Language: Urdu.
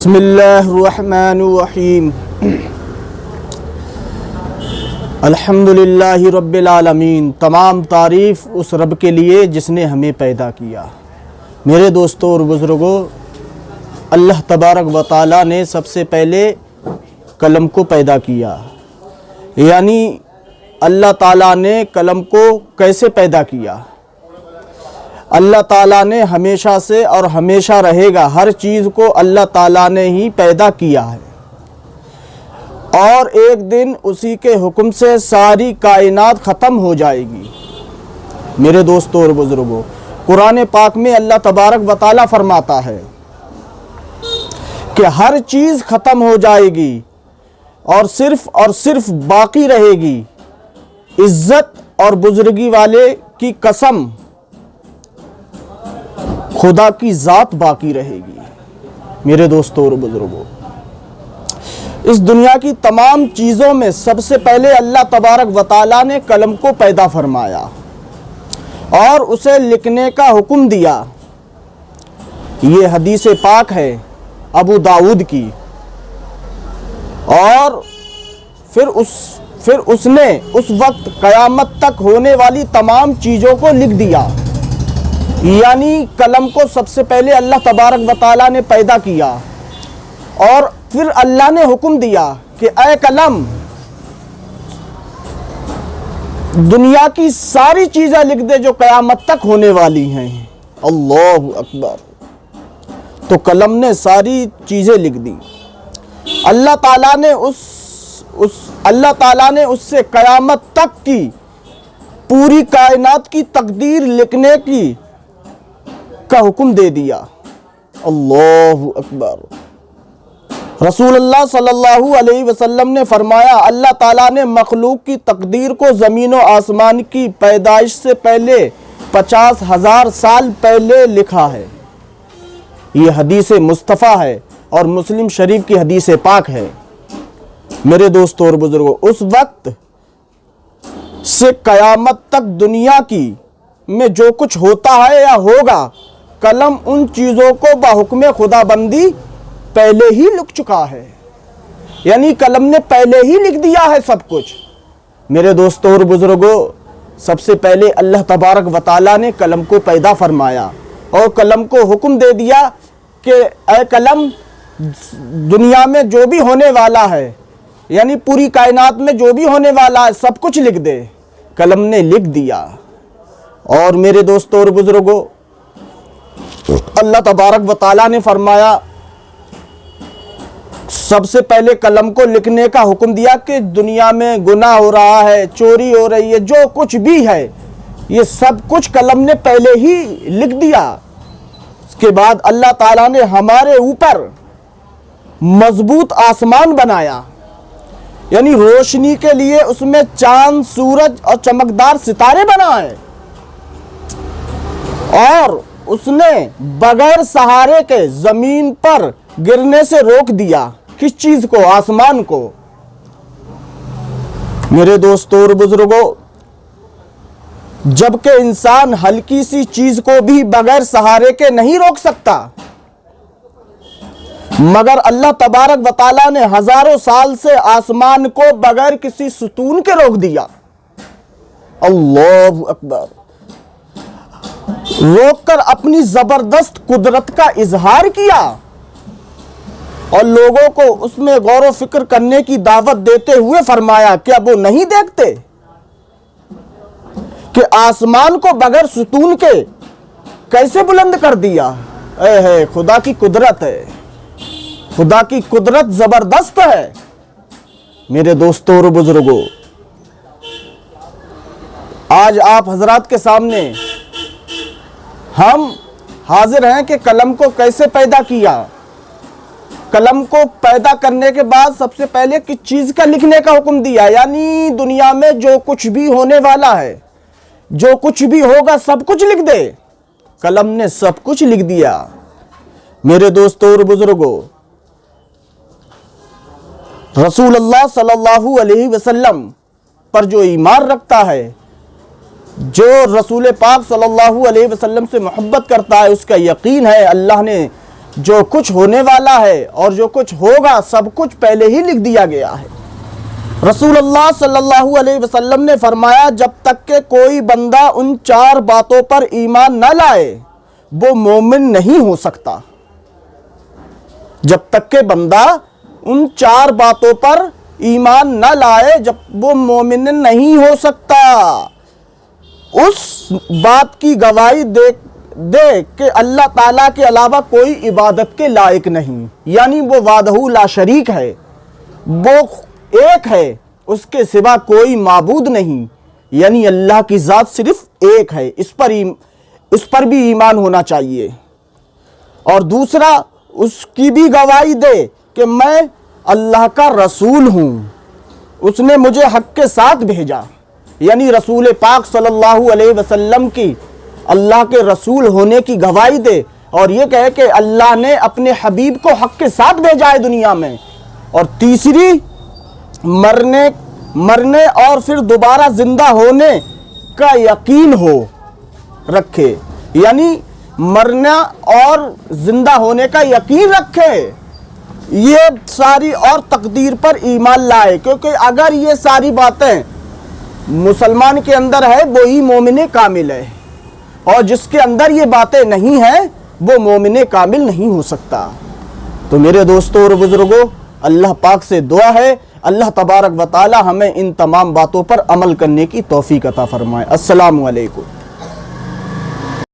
بسم اللہ الرحمن الرحیم الحمدللہ رب العالمین۔ تمام تعریف اس رب کے لیے جس نے ہمیں پیدا کیا۔ میرے دوستوں اور بزرگوں، اللہ تبارک و تعالیٰ نے سب سے پہلے قلم کو پیدا کیا، یعنی اللہ تعالیٰ نے قلم کو کیسے پیدا کیا؟ اللہ تعالیٰ نے ہمیشہ سے اور ہمیشہ رہے گا، ہر چیز کو اللہ تعالیٰ نے ہی پیدا کیا ہے، اور ایک دن اسی کے حکم سے ساری کائنات ختم ہو جائے گی۔ میرے دوستوں اور بزرگوں، قرآن پاک میں اللہ تبارک و تعالیٰ فرماتا ہے کہ ہر چیز ختم ہو جائے گی اور صرف باقی رہے گی عزت اور بزرگی والے کی قسم، خدا کی ذات باقی رہے گی۔ میرے دوستوں اور بزرگوں، اس دنیا کی تمام چیزوں میں سب سے پہلے اللہ تبارک و تعالیٰ نے قلم کو پیدا فرمایا اور اسے لکھنے کا حکم دیا۔ یہ حدیث پاک ہے ابو داؤد کی، اور پھر اس نے اس وقت قیامت تک ہونے والی تمام چیزوں کو لکھ دیا، یعنی قلم کو سب سے پہلے اللہ تبارک و تعالیٰ نے پیدا کیا، اور پھر اللہ نے حکم دیا کہ اے قلم، دنیا کی ساری چیزیں لکھ دے جو قیامت تک ہونے والی ہیں۔ اللہ اکبر! تو قلم نے ساری چیزیں لکھ دی۔ اللہ تعالیٰ نے اس سے قیامت تک کی پوری کائنات کی تقدیر لکھنے کا حکم دے دیا۔ اللہ اکبر! رسول اللہ صلی اللہ علیہ وسلم نے فرمایا، اللہ تعالیٰ نے مخلوق کی تقدیر کو زمین و آسمان کی پیدائش سے پہلے 50,000 سال پہلے لکھا ہے۔ یہ حدیث مصطفیٰ ہے اور مسلم شریف کی حدیث پاک ہے۔ میرے دوستوں اور بزرگوں، اس وقت سے قیامت تک دنیا میں جو کچھ ہوتا ہے یا ہوگا، قلم ان چیزوں کو بحکم خدا بندی پہلے ہی لکھ چکا ہے، یعنی قلم نے پہلے ہی لکھ دیا ہے سب کچھ۔ میرے دوستوں اور بزرگوں، سب سے پہلے اللہ تبارک و تعالیٰ نے قلم کو پیدا فرمایا اور قلم کو حکم دے دیا کہ اے قلم، دنیا میں جو بھی ہونے والا ہے، یعنی پوری کائنات میں جو بھی ہونے والا ہے، سب کچھ لکھ دے۔ قلم نے لکھ دیا۔ اور میرے دوستوں اور بزرگوں، اللہ تبارک و تعالیٰ نے فرمایا، سب سے پہلے قلم کو لکھنے کا حکم دیا کہ دنیا میں گناہ ہو رہا ہے، چوری ہو رہی ہے، جو کچھ بھی ہے، یہ سب کچھ قلم نے پہلے ہی لکھ دیا۔ اس کے بعد اللہ تعالیٰ نے ہمارے اوپر مضبوط آسمان بنایا، یعنی روشنی کے لیے اس میں چاند، سورج اور چمکدار ستارے بنائے، اور اس نے بغیر سہارے کے زمین پر گرنے سے روک دیا۔ کس چیز کو؟ آسمان کو۔ میرے دوستوں اور بزرگوں، جبکہ انسان ہلکی سی چیز کو بھی بغیر سہارے کے نہیں روک سکتا، مگر اللہ تبارک و تعالیٰ نے ہزاروں سال سے آسمان کو بغیر کسی ستون کے روک دیا۔ اللہ اکبر! روک کر اپنی زبردست قدرت کا اظہار کیا اور لوگوں کو اس میں غور و فکر کرنے کی دعوت دیتے ہوئے فرمایا کہ اب وہ نہیں دیکھتے کہ آسمان کو بغیر ستون کے کیسے بلند کر دیا؟ اے خدا کی قدرت ہے، خدا کی قدرت زبردست ہے۔ میرے دوستوں اور بزرگوں، آج آپ حضرات کے سامنے ہم حاضر ہیں کہ قلم کو کیسے پیدا کیا۔ قلم کو پیدا کرنے کے بعد سب سے پہلے کس چیز کا لکھنے کا حکم دیا، یعنی دنیا میں جو کچھ بھی ہونے والا ہے، جو کچھ بھی ہوگا، سب کچھ لکھ دے۔ قلم نے سب کچھ لکھ دیا۔ میرے دوستوں اور بزرگوں، رسول اللہ صلی اللہ علیہ وسلم پر جو ایمان رکھتا ہے، جو رسول پاک صلی اللہ علیہ وسلم سے محبت کرتا ہے، اس کا یقین ہے اللہ نے جو کچھ ہونے والا ہے اور جو کچھ ہوگا سب کچھ پہلے ہی لکھ دیا گیا ہے۔ رسول اللہ صلی اللہ علیہ وسلم نے فرمایا جب تک کہ کوئی بندہ ان 4 باتوں پر ایمان نہ لائے وہ مومن نہیں ہو سکتا۔ جب تک کہ بندہ ان 4 باتوں پر ایمان نہ لائے جب وہ مومن نہیں ہو سکتا۔ اس بات کی گواہی دے کہ اللہ تعالیٰ کے علاوہ کوئی عبادت کے لائق نہیں، یعنی وہ وحدہ لا شریک ہے، وہ ایک ہے، اس کے سوا کوئی معبود نہیں، یعنی اللہ کی ذات صرف ایک ہے، اس پر بھی ایمان ہونا چاہیے۔ اور دوسرا اس کی بھی گواہی دے کہ میں اللہ کا رسول ہوں، اس نے مجھے حق کے ساتھ بھیجا، یعنی رسول پاک صلی اللہ علیہ وسلم کی اللہ کے رسول ہونے کی گواہی دے، اور یہ کہے کہ اللہ نے اپنے حبیب کو حق کے ساتھ بھیجا ہے دنیا میں۔ اور تیسری مرنے اور پھر دوبارہ زندہ ہونے کا یقین رکھے، یعنی مرنا اور زندہ ہونے کا یقین رکھے، یہ ساری اور تقدیر پر ایمان لائے، کیونکہ اگر یہ ساری باتیں مسلمان کے اندر ہے وہی مومن کامل ہے، اور جس کے اندر یہ باتیں نہیں ہیں وہ مومن کامل نہیں ہو سکتا۔ تو میرے دوستوں اور بزرگوں، اللہ پاک سے دعا ہے اللہ تبارک و تعالی ہمیں ان تمام باتوں پر عمل کرنے کی توفیق عطا فرمائے۔ السلام علیکم۔